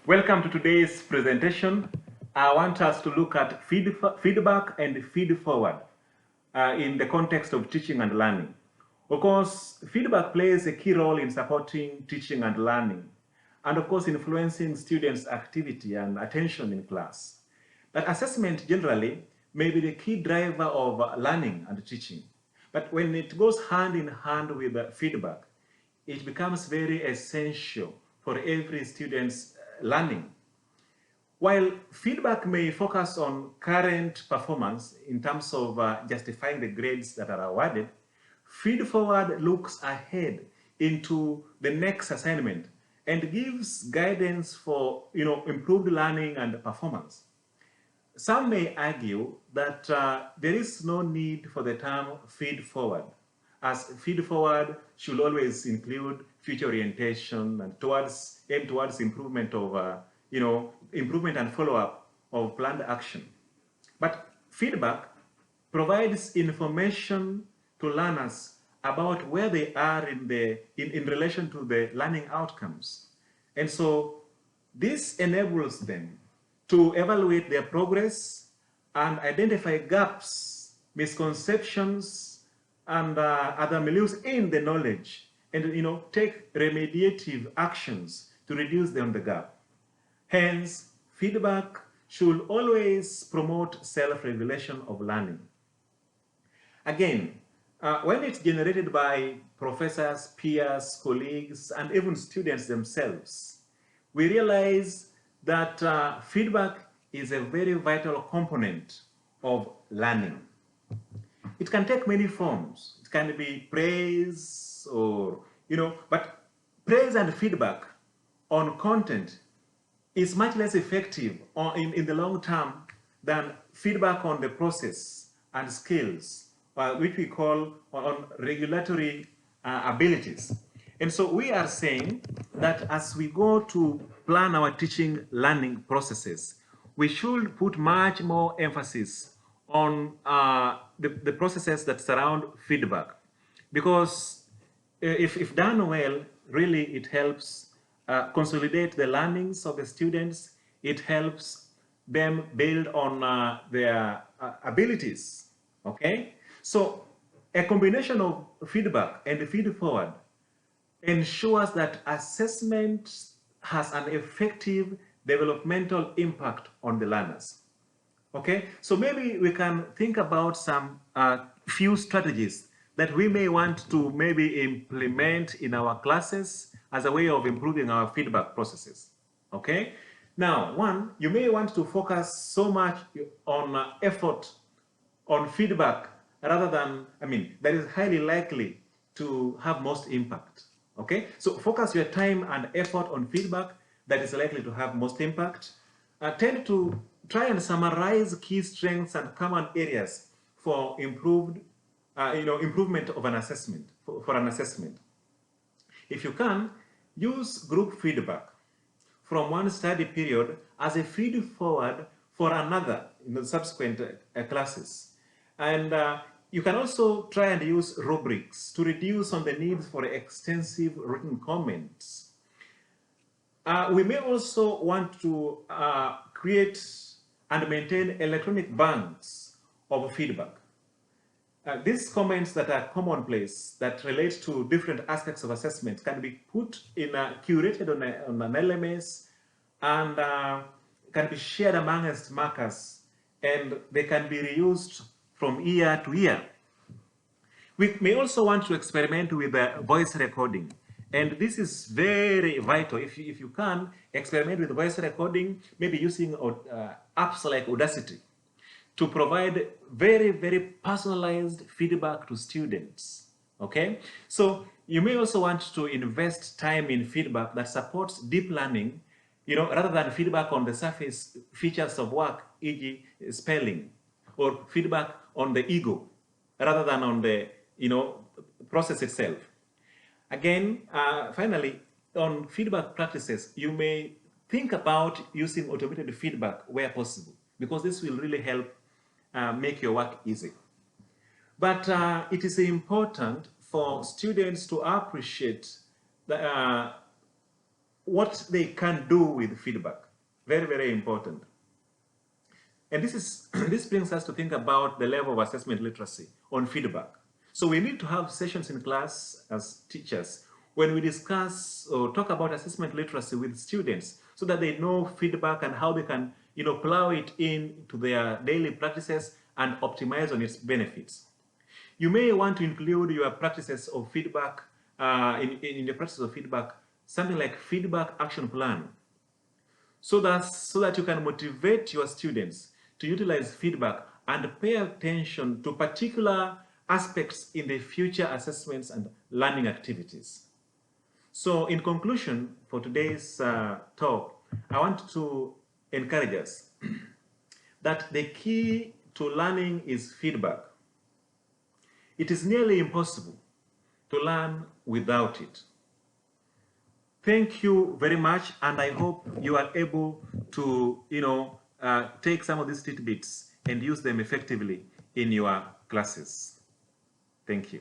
Welcome to today's presentation. I want us to look at feedback and feed forward in the context of teaching and learning. Of course, feedback plays a key role in supporting teaching and learning, and of course, influencing students' activity and attention in class. But assessment generally may be the key driver of learning and teaching. But when it goes hand in hand with feedback, it becomes very essential for every student's learning. While feedback may focus on current performance in terms of justifying the grades that are awarded, feedforward looks ahead into the next assignment and gives guidance for improved learning and performance. Some may argue that there is no need for the term feed forward, as feed forward should always include future orientation and aim towards improvement of improvement and follow-up of planned action. But feedback provides information to learners about where they are in relation to the learning outcomes. And so this enables them to evaluate their progress and identify gaps, misconceptions, and other milieux in the knowledge, and take remediative actions to reduce them the gap. Hence, feedback should always promote self-regulation of learning. Again, when it's generated by professors, peers, colleagues, and even students themselves, we realize that feedback is a very vital component of learning. It can take many forms. It can be praise or, but praise and feedback on content is much less effective in the long term than feedback on the process and skills, which we call on regulatory abilities. And so we are saying that as we go to plan our teaching learning processes, we should put much more emphasis on the processes that surround feedback. Because if done well, really it helps consolidate the learnings of the students. It helps them build on their abilities, okay? So a combination of feedback and feed forward ensures that assessment has an effective developmental impact on the learners. Okay, so maybe we can think about some few strategies that we may want to maybe implement in our classes as a way of improving our feedback processes. Okay, now one, you may want to focus so much on effort on feedback rather than, that is highly likely to have most impact. Okay, so focus your time and effort on feedback that is likely to have most impact. Tend to try and summarize key strengths and common areas for improvement of an assessment, for an assessment. If you can, use group feedback from one study period as a feed forward for another in the subsequent classes. And you can also try and use rubrics to reduce on the need for extensive written comments. We may also want to create and maintain electronic banks of feedback. These comments that are commonplace that relate to different aspects of assessment can be put in curated on an LMS and can be shared amongst markers, and they can be reused from year to year. We may also want to experiment with voice recording. And this is very vital. If you can, experiment with voice recording, maybe using apps like Audacity to provide very, very personalized feedback to students, okay? So you may also want to invest time in feedback that supports deep learning, rather than feedback on the surface features of work, e.g. spelling, or feedback on the ego, rather than on the, process itself. Again, finally, on feedback practices, you may think about using automated feedback where possible, because this will really help make your work easy. But it is important for students to appreciate what they can do with feedback. Very, very important. And this brings us to think about the level of assessment literacy on feedback. So we need to have sessions in class as teachers when we discuss or talk about assessment literacy with students so that they know feedback and how they can, plow it into their daily practices and optimize on its benefits. You may want to include your practices of feedback, in the practice of feedback, something like feedback action plan, so that you can motivate your students to utilize feedback and pay attention to particular aspects in the future assessments and learning activities. So in conclusion for today's talk, I want to encourage us that the key to learning is feedback. It is nearly impossible to learn without it. Thank you very much, and I hope you are able to, take some of these tidbits and use them effectively in your classes. Thank you.